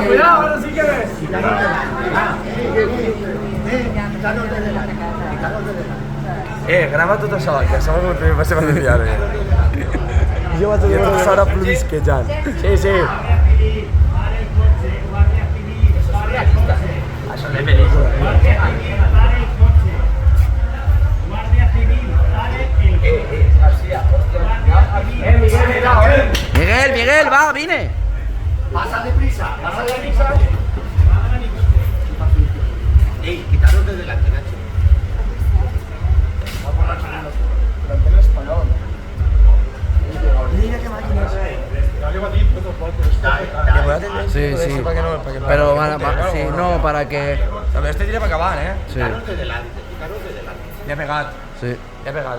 Cuidado, ahora sí que ves. Grava tot això, que això va ser material. Jo vaig a dir una hora plovisquejant. Sí. Això és pel·lícula. Miguel, va, vine. Pasa deprisa. Ey, quitaros de delante, Nacho. Delantero espanyol. Mira qué máquina es. Sí. Pero sí, no, para que... Este tira para acabar, ¿eh? Sí. Quitaros de delante. Ya he pegado. Sí. Ya he pegado.